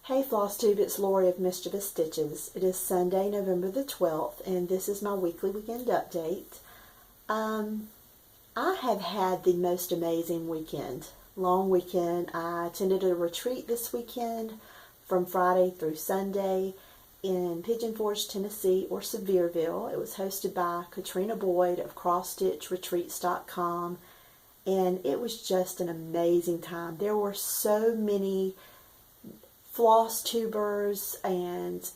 Hey Flosstube, it's Lori of Mischievous Stitches. It is Sunday, November the 12th, and this is my weekly weekend update. I have had the most amazing weekend. Long weekend. I attended a retreat this weekend from Friday through Sunday in Pigeon, Tennessee, or Sevierville. It was hosted by Katrina Boyd of CrossStitchRetreats.com, and it was just an amazing time. There were so many floss tubers, and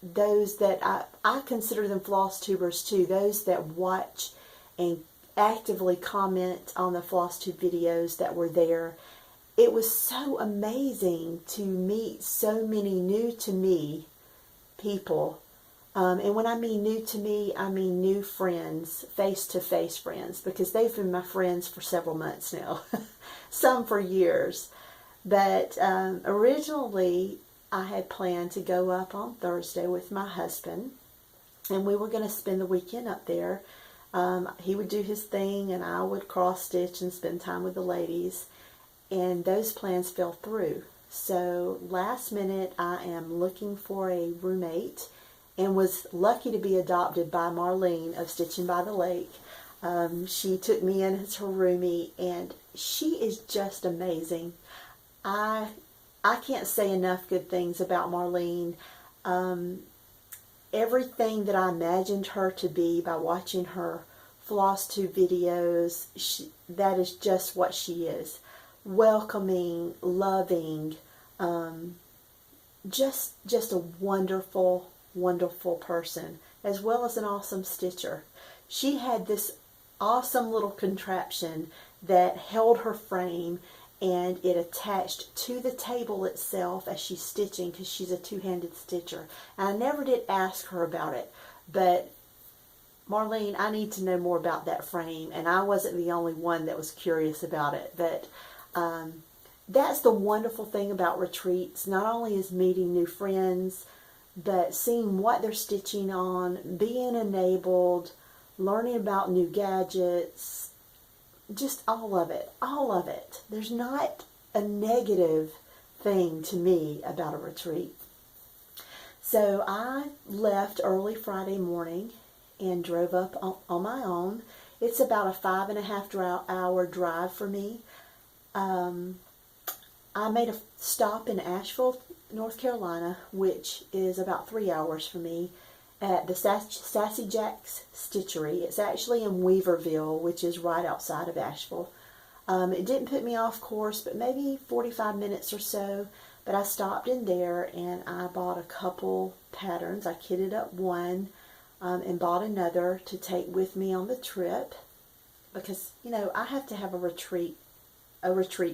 those that I consider them floss tubers too, those that watch and actively comment on the Flosstube videos that were there. It was so amazing to meet so many new to me people. And when I mean new to me, I mean new friends, face-to-face friends, because they've been my friends for several months now, some for years. But originally, I had planned to go up on Thursday with my husband, and we were going to spend the weekend up there. He would do his thing, and I would cross-stitch and spend time with the ladies, and those plans fell through. So last minute, I am looking for a roommate, and was lucky to be adopted by Marlene of Stitching by the Lake. She took me in as her roomie, and she is just amazing. I can't say enough good things about Marlene. Everything that I imagined her to be by watching her Flosstube videos, that is just what she is. Welcoming, loving, just a wonderful, wonderful person, as well as an awesome stitcher. She had this awesome little contraption that held her frame, and it attached to the table itself as she's stitching, because she's a two-handed stitcher. And I never did ask her about it, but Marlene, I need to know more about that frame, and I wasn't the only one that was curious about it. But that's the wonderful thing about retreats. Not only is meeting new friends, but seeing what they're stitching on, being enabled, learning about new gadgets, just all of it, all of it. There's not a negative thing to me about a retreat. So I left early Friday morning and drove up on my own. It's about a 5.5 hour drive for me. I made a stop in Asheville, North Carolina, which is about 3 hours for me, at the Sassy Jack's Stitchery. It's actually in Weaverville, which is right outside of Asheville. It didn't put me off course, but maybe 45 minutes or so. But I stopped in there and I bought a couple patterns. I kitted up one and bought another to take with me on the trip, because, you know, I have to have a retreat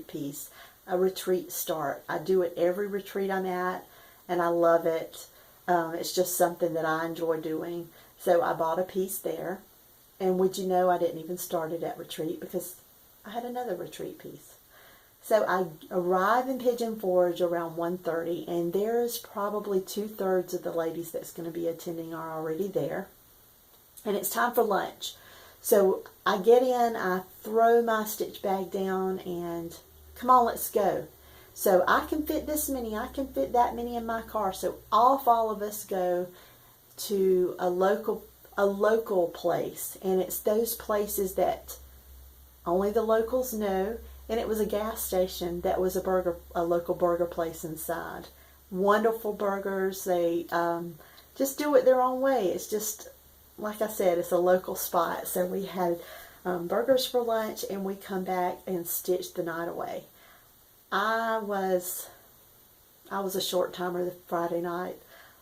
piece, a retreat start. I do it every retreat I'm at, and I love it. It's just something that I enjoy doing. So I bought a piece there. And would you know, I didn't even start it at retreat because I had another retreat piece. So I arrive in Pigeon Forge around 1:30, and there's probably 2/3 of the ladies that's going to be attending are already there. And it's time for lunch. So I get in, I throw my stitch bag down, and come on, let's go. So I can fit this many, I can fit that many in my car. So off all of us go to a local place. And it's those places that only the locals know. And it was a gas station that was a local burger place inside. Wonderful burgers. They just do it their own way. It's just, like I said, it's a local spot. So we had burgers for lunch, and we come back and stitch the night away. I was a short timer the Friday night.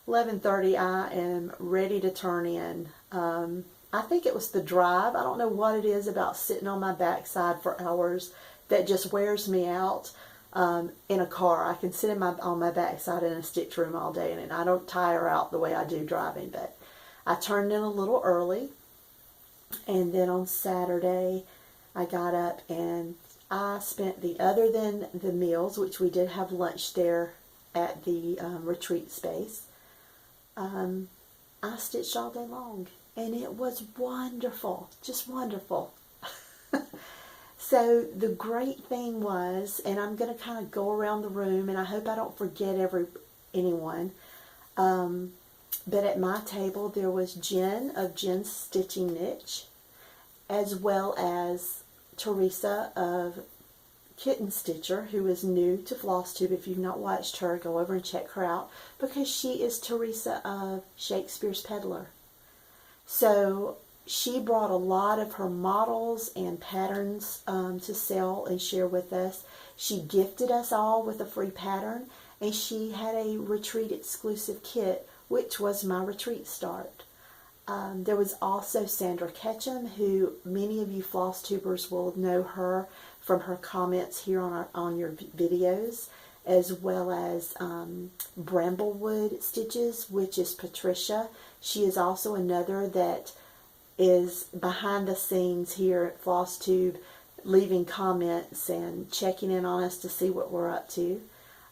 11:30, I am ready to turn in. I think it was the drive. I don't know what it is about sitting on my backside for hours that just wears me out in a car. I can sit on my backside in a stitch room all day, and I don't tire out the way I do driving. But I turned in a little early, and then on Saturday I got up and I spent other than the meals, which we did have lunch there at the retreat space, I stitched all day long, and it was wonderful, just wonderful. So the great thing was, and I'm going to kind of go around the room, and I hope I don't forget anyone. But at my table there was Jen of Jen's Stitching Niche, as well as Teresa of Kitten Stitcher, who is new to Flosstube. If you've not watched her, go over and check her out, because she is Teresa of Shakespeare's Peddler. So she brought a lot of her models and patterns to sell and share with us. She gifted us all with a free pattern, and she had a retreat exclusive kit, which was my retreat start. There was also Sandra Ketchum, who many of you Flosstubers will know her from her comments here on your videos, as well as Bramblewoodstitches, which is Patricia. She is also another that is behind the scenes here at Flosstube, leaving comments and checking in on us to see what we're up to.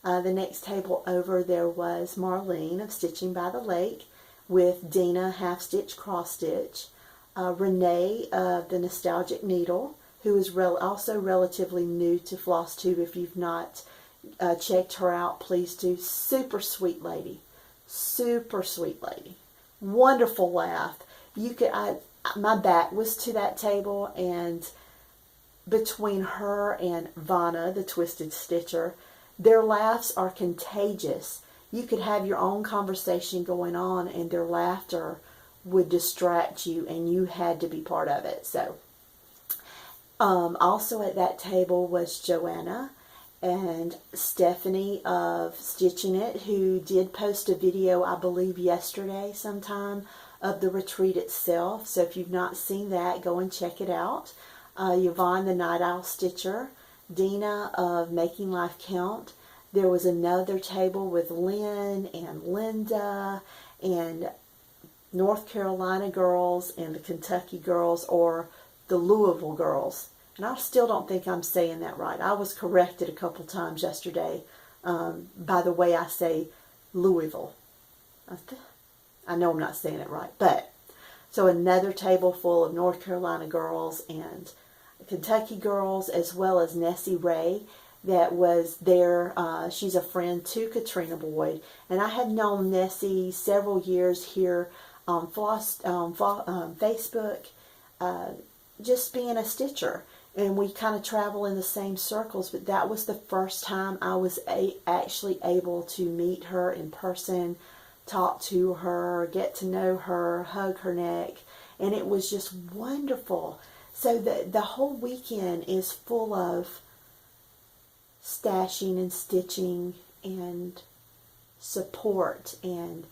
The next table over there was Marlene of Stitching by the Lake, with Dina Half Stitch Cross Stitch, Renee of the Nostalgic Needle, who is also relatively new to Flosstube. If you've not checked her out, please do. Super sweet lady, wonderful laugh. My back was to that table, and between her and Vanna, the Twisted Stitcher, their laughs are contagious. You could have your own conversation going on, and their laughter would distract you, and you had to be part of it. So, also at that table was Joanna and Stephanie of Stitching It, who did post a video, I believe yesterday sometime, of the retreat itself. So if you've not seen that, go and check it out. Yvonne the Night Owl Stitcher, Dina of Making Life Count. There was another table with Lynn and Linda and North Carolina girls and the Kentucky girls, or the Louisville girls. And I still don't think I'm saying that right. I was corrected a couple times yesterday by the way I say Louisville. I know I'm not saying it right. But so another table full of North Carolina girls and Kentucky girls, as well as Nessie Ray that was there. She's a friend to Katrina Boyd, and I had known Nessie several years here on Facebook, just being a stitcher, and we kind of travel in the same circles. But that was the first time I was actually able to meet her in person, talk to her, get to know her, hug her neck, and it was just wonderful. So the whole weekend is full of stashing and stitching and support and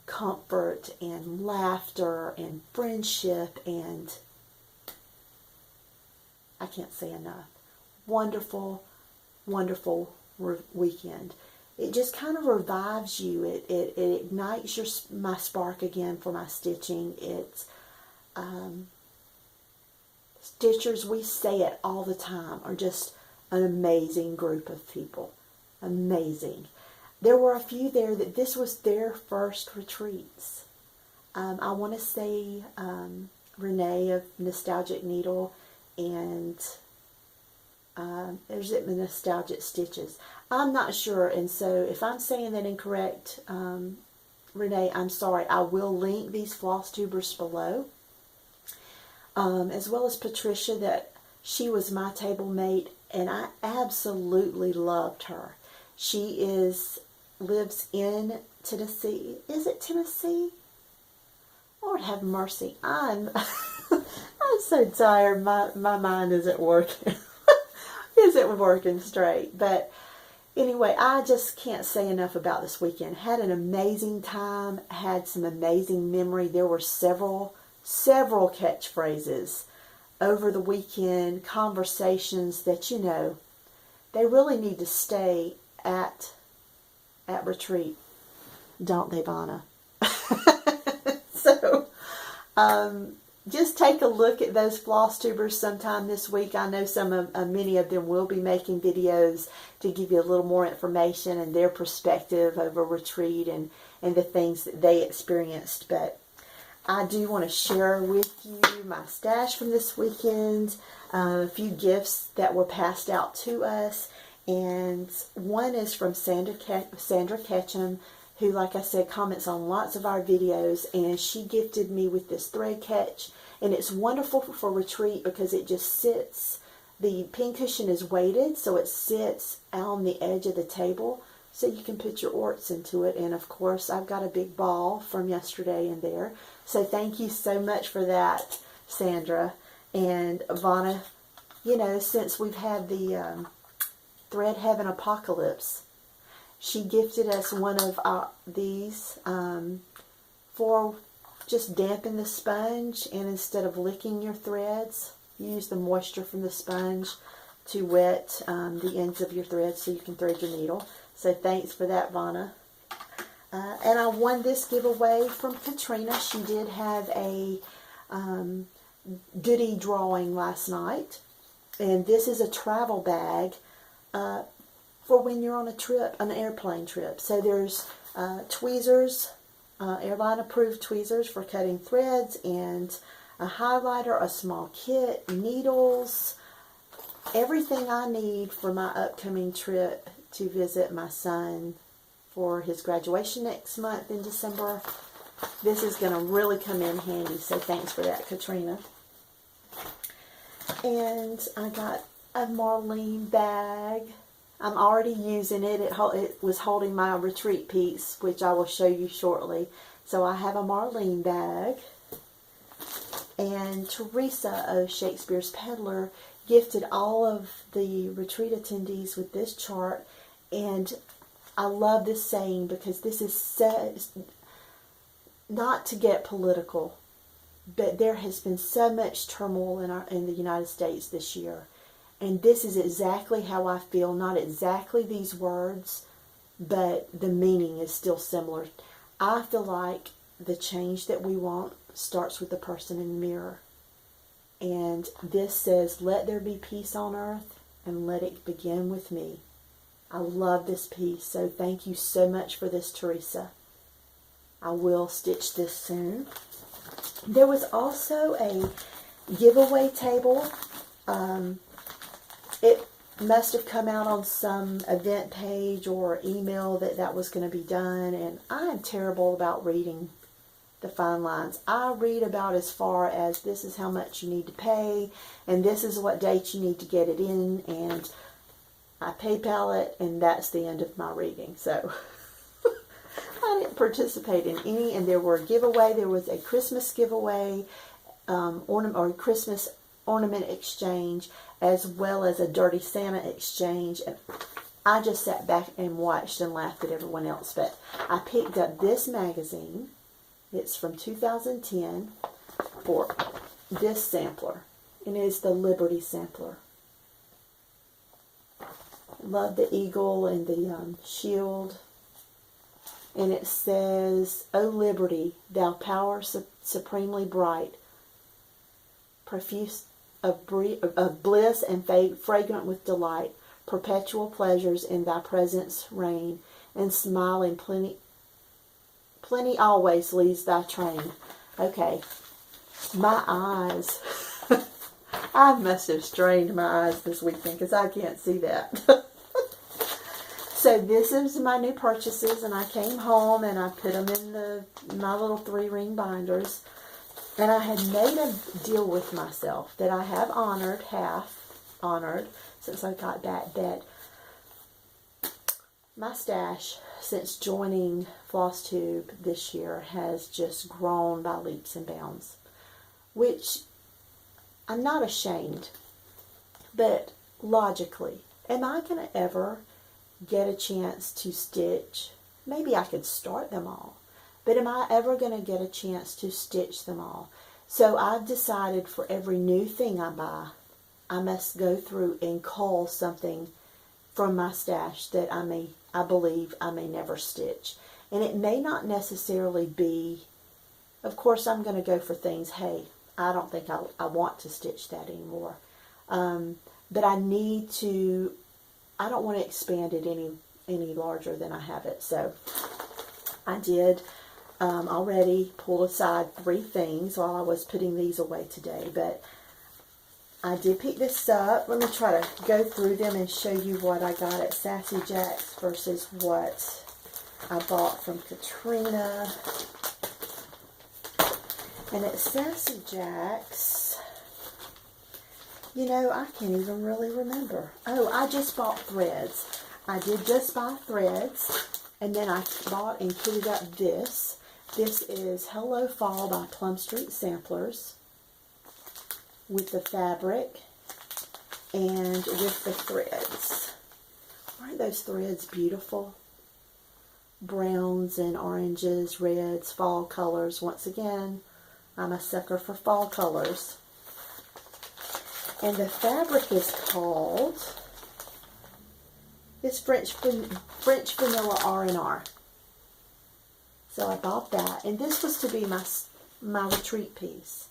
comfort and laughter and friendship, and I can't say enough. Wonderful, wonderful weekend. It just kind of revives you. It ignites my spark again for my stitching. It's stitchers, we say it all the time, are just an amazing group of people. Amazing. There were a few there that this was their first retreats. I want to say Renee of Nostalgic Needle, and there's the Nostalgic Stitches. I'm not sure, and so if I'm saying that incorrect, Renee, I'm sorry. I will link these Flosstubers below, as well as Patricia, that she was my table mate, and I absolutely loved her. She lives in Tennessee. Is it Tennessee? Lord have mercy. I'm so tired. My mind isn't working. Isn't working straight. But anyway, I just can't say enough about this weekend. Had an amazing time. Had some amazing memory. There were several catchphrases over the weekend, conversations that, they really need to stay at retreat, don't they, Vanna? So, just take a look at those Flosstubers sometime this week. I know many of them will be making videos to give you a little more information and their perspective over retreat and the things that they experienced. But I do want to share with you my stash from this weekend, a few gifts that were passed out to us, and one is from Sandra Ketchum, who, like I said, comments on lots of our videos, and she gifted me with this thread catch, and it's wonderful for retreat because it just sits, the pincushion is weighted, so it sits on the edge of the table, so you can put your orts into it. And of course, I've got a big ball from yesterday in there. So thank you so much for that, Sandra. And Vanna, you know, since we've had the Thread Heaven Apocalypse, she gifted us one of these for just dampen the sponge. And instead of licking your threads, use the moisture from the sponge to wet the ends of your threads so you can thread your needle. So thanks for that, Vanna. And I won this giveaway from Katrina. She did have a goodie drawing last night. And this is a travel bag for when you're on a trip, an airplane trip. So there's tweezers, airline approved tweezers for cutting threads, and a highlighter, a small kit, needles, everything I need for my upcoming trip to visit my son for his graduation next month in December. This is going to really come in handy, so thanks for that, Katrina. And I got a Marlene bag. I'm already using it. It was holding my retreat piece, which I will show you shortly. So I have a Marlene bag. And Teresa of Shakespeare's Peddler gifted all of the retreat attendees with this chart. And I love this saying because this is not to get political, but there has been so much turmoil in the United States this year. And this is exactly how I feel. Not exactly these words, but the meaning is still similar. I feel like the change that we want starts with the person in the mirror. And this says, let there be peace on earth and let it begin with me. I love this piece, so thank you so much for this, Teresa. I will stitch this soon. There was also a giveaway table. It must have come out on some event page or email that was going to be done, and I am terrible about reading the fine lines. I read about as far as this is how much you need to pay, and this is what date you need to get it in, and I PayPal it, and that's the end of my reading. So I didn't participate in any, and there were a giveaway. There was a Christmas giveaway, or Christmas ornament exchange, as well as a Dirty Santa exchange. And I just sat back and watched and laughed at everyone else. But I picked up this magazine. It's from 2010 for this sampler, and it is the Liberty sampler. Love the eagle and the shield. And it says, O Liberty, thou power supremely bright, profuse of bliss and fragrant with delight, perpetual pleasures in thy presence reign, and smile in plenty always leads thy train. Okay, my eyes. I must have strained my eyes this weekend because I can't see that. So this is my new purchases, and I came home and I put them in my little 3-ring binders. And I had made a deal with myself that I have half honored, since I got back, that my stash since joining Flosstube this year has just grown by leaps and bounds, which I'm not ashamed, but logically, am I going to ever get a chance to stitch? Maybe I could start them all, but am I ever going to get a chance to stitch them all? So I've decided for every new thing I buy, I must go through and cull something from my stash that I believe I may never stitch. And it may not necessarily be, of course I'm going to go for things, hey, I don't think I want to stitch that anymore. But I don't want to expand it any larger than I have it. So I did already pulled aside 3 things while I was putting these away today, but I did pick this up. Let me try to go through them and show you what I got at Sassy Jack's versus what I bought from Katrina. And at Sassy Jack's, you know, I can't even really remember. Oh, I just bought threads. I did just buy threads, and then I bought and kitted up this. This is Hello Fall by Plum Street Samplers with the fabric and with the threads. Aren't those threads beautiful? Browns and oranges, reds, fall colors. Once again, I'm a sucker for fall colors. And the fabric is called, it's French Vanilla R&R. So I bought that. And this was to be my retreat piece.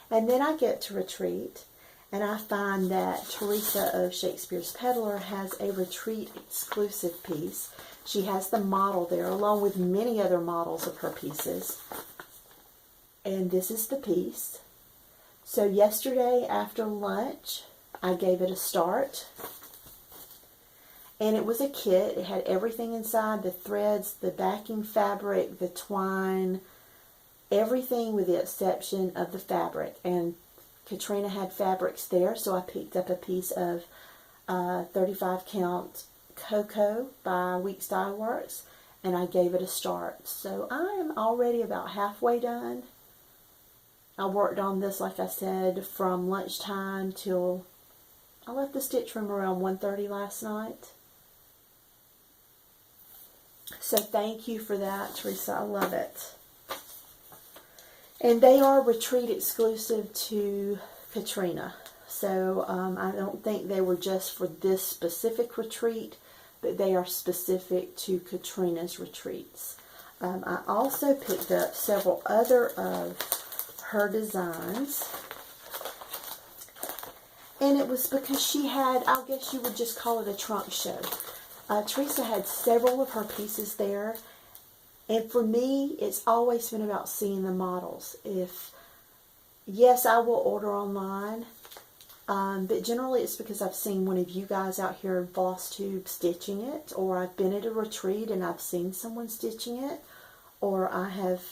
And then I get to retreat, and I find that Teresa of Shakespeare's Peddler has a retreat exclusive piece. She has the model there, along with many other models of her pieces. And this is the piece. So yesterday after lunch, I gave it a start. And it was a kit. It had everything inside, the threads, the backing fabric, the twine, everything with the exception of the fabric. And Katrina had fabrics there, so I picked up a piece of 35 count Cocoa by Weeks Dye Works, and I gave it a start. So I am already about halfway done. I worked on this, like I said, from lunchtime till I left the stitch room around 1:30 last night. So thank you for that, Teresa. I love it. And they are retreat exclusive to Katrina. So I don't think they were just for this specific retreat, but they are specific to Katrina's retreats. I also picked up several other of her designs. And it was because she had, I guess you would just call it a trunk show. Teresa had several of her pieces there. And for me, it's always been about seeing the models. Yes, I will order online. But generally it's because I've seen one of you guys out here in Flosstube stitching it. Or I've been at a retreat and I've seen someone stitching it. Or I have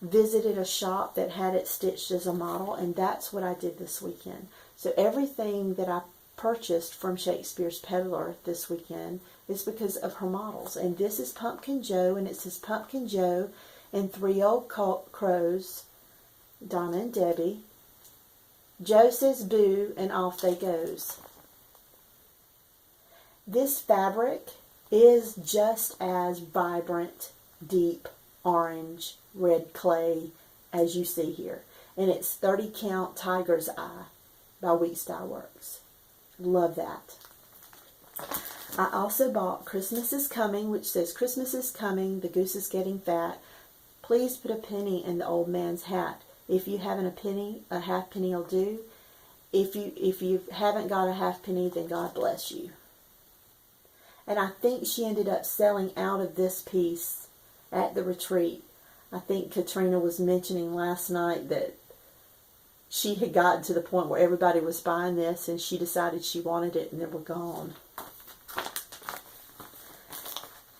visited a shop that had it stitched as a model. And that's what I did this weekend. So everything that I purchased from Shakespeare's Peddler this weekend is because of her models. And this is Pumpkin Joe, and it says Pumpkin Joe and 3 old crows, Donna and Debbie. Joe says boo, and off they goes. This fabric is just as vibrant, deep orange, red clay as you see here. And it's 30 count Tiger's Eye by Weeks Dye Works. Love that. I also bought Christmas is Coming, which says Christmas is coming, the goose is getting fat. Please put a penny in the old man's hat. If you haven't a penny, a half penny will do. If you haven't got a half penny, then God bless you. And I think she ended up selling out of this piece at the retreat. I think Katrina was mentioning last night that she had gotten to the point where everybody was buying this and she decided she wanted it and they were gone.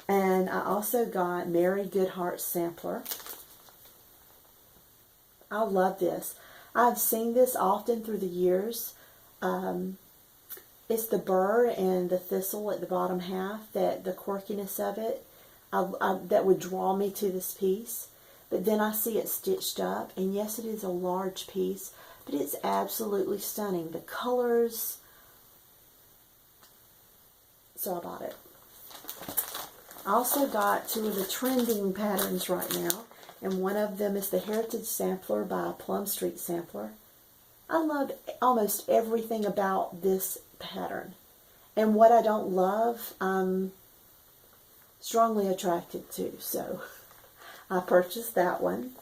And I also got Mary Goodhart's sampler. I love this. I've seen this often through the years. It's the burr and the thistle at the bottom half, that the quirkiness of it, that would draw me to this piece. But then I see it stitched up, and yes, it is a large piece, but it's absolutely stunning. The colors, so I bought it. I also got 2 of the trending patterns right now, and one of them is the Heritage Sampler by Plum Street Sampler. I love almost everything about this pattern, and what I don't love, I'm strongly attracted to, so I purchased that one.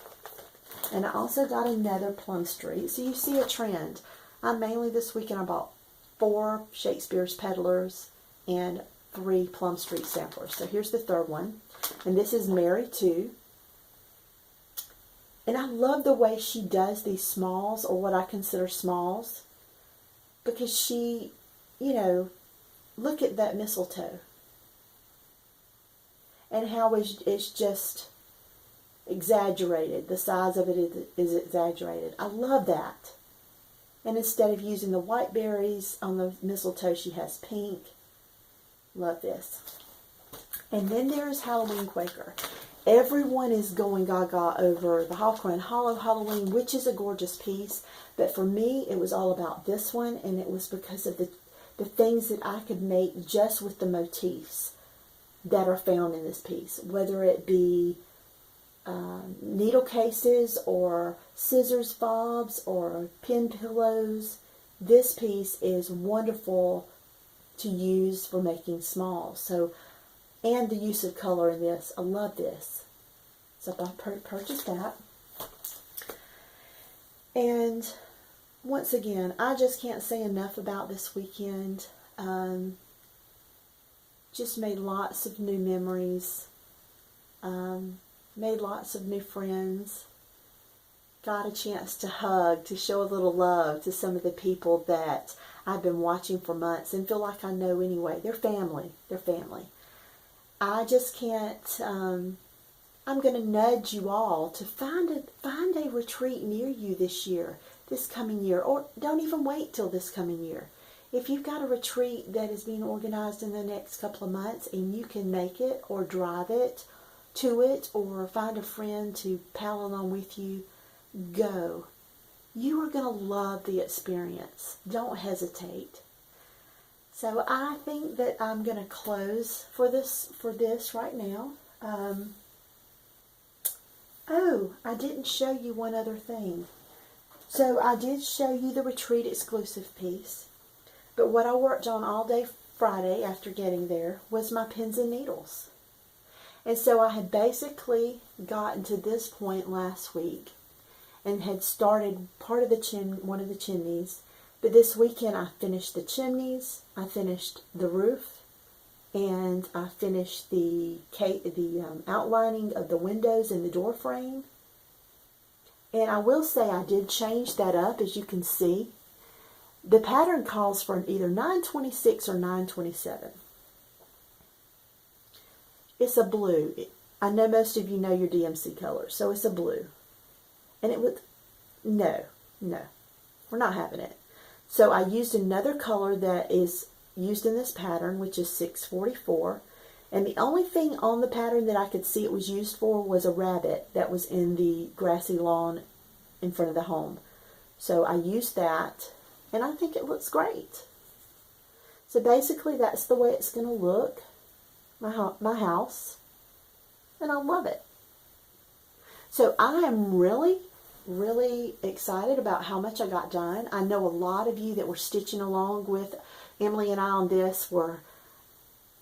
And I also got another Plum Street. So you see a trend. Mainly this weekend I bought 4 Shakespeare's Peddlers and 3 Plum Street Samplers. So here's the third one. And this is Mary 2. And I love the way she does these smalls, or what I consider smalls, because she, you know, look at that mistletoe and how it's just exaggerated. The size of it is exaggerated. I love that. And instead of using the white berries on the mistletoe, she has pink. Love this. And then there's Halloween Quaker. Everyone is going gaga over the Hawthorne Hollow Halloween, which is a gorgeous piece. But for me, it was all about this one, and it was because of the things that I could make just with the motifs that are found in this piece. Whether it be needle cases or scissors fobs or pin pillows. This piece is wonderful to use for making smalls. So, and the use of color in this, I love this. So I purchased that. And once again, I just can't say enough about this weekend. Just made lots of new memories. Made lots of new friends. Got a chance to hug, to show a little love to some of the people that I've been watching for months and feel like I know anyway. They're family. They're family. I just can't, I'm going to nudge you all to find a retreat near you this year, this coming year, or don't even wait till this coming year. If you've got a retreat that is being organized in the next couple of months and you can make it or drive it to it or find a friend to pal along with you, go. You are going to love the experience. Don't hesitate. So I think that I'm going to close for this right now. Oh, I didn't show you one other thing. So I did show you the retreat exclusive piece. But what I worked on all day Friday after getting there was my pins and needles. And so I had basically gotten to this point last week and had started part of one of the chimneys. But this weekend I finished the chimneys, I finished the roof, and I finished the outlining of the windows and the door frame. And I will say I did change that up, as you can see. The pattern calls for either 926 or 927. It's a blue. I know most of you know your DMC colors, so it's a blue. And it was, no, we're not having it. So I used another color that is used in this pattern, which is 644. And the only thing on the pattern that I could see it was used for was a rabbit that was in the grassy lawn in front of the home. So I used that, and I think it looks great. So basically that's the way it's going to look, my house, and I love it. So I am really excited about how much I got done. I know a lot of you that were stitching along with Emily and I on this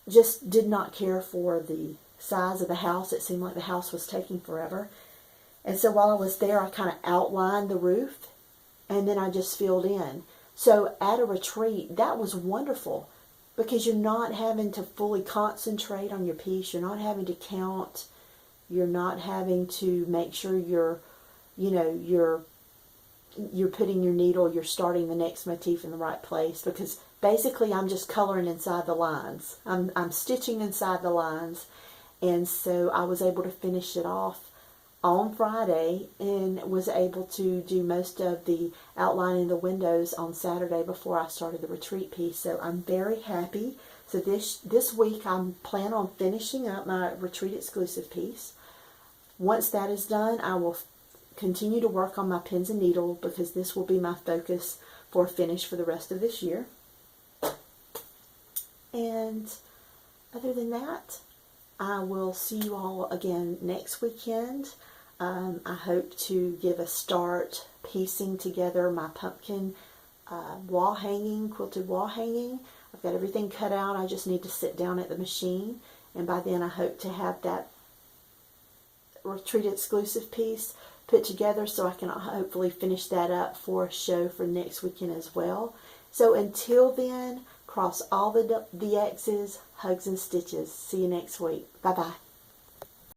just did not care for the size of the house. It seemed like the house was taking forever. And so while I was there, I kind of outlined the roof, and then I just filled in. So at a retreat, that was wonderful because you're not having to fully concentrate on your piece. You're not having to count. You're not having to make sure you're putting your needle, you're starting the next motif in the right place, because basically I'm just coloring inside the lines. I'm stitching inside the lines, and so I was able to finish it off on Friday and was able to do most of the outlining the windows on Saturday before I started the retreat piece. So I'm very happy. So this week I'm planning on finishing up my retreat exclusive piece. Once that is done, I will continue to work on my pins and needle, because this will be my focus for finish for the rest of this year. And other than that, I will see you all again next weekend. I hope to give a start piecing together my pumpkin wall hanging, quilted wall hanging. I've got everything cut out. I just need to sit down at the machine, and by then I hope to have that retreat exclusive piece put together so I can hopefully finish that up for a show for next weekend as well. So until then, cross all the X's, hugs and stitches. See you next week. Bye-bye.